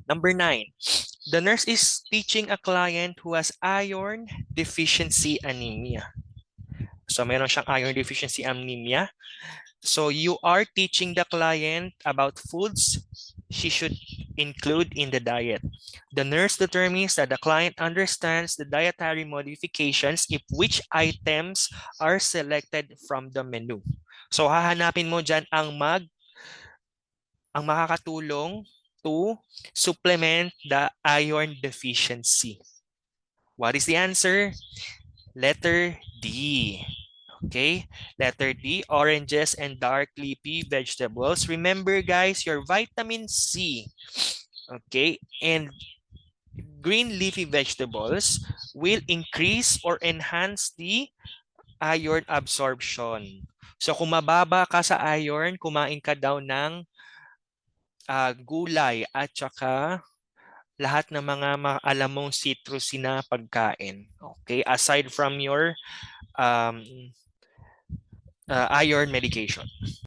Number 9, the nurse is teaching a client who has iron deficiency anemia. So meron siyang iron deficiency anemia. So you are teaching the client about foods she should include in the diet. The nurse determines that the client understands the dietary modifications if which items are selected from the menu. So hahanapin mo dyan ang makakatulong to supplement the iron deficiency. What is the answer? Letter D. Okay, letter D, oranges and dark leafy vegetables. Remember guys, your vitamin C, okay, and green leafy vegetables will increase or enhance the iron absorption. So kung mababa ka sa iron, kumain ka daw ng gulay at saka lahat ng mga alam mong citrusy na pagkain. Okay, aside from your um, iron medication.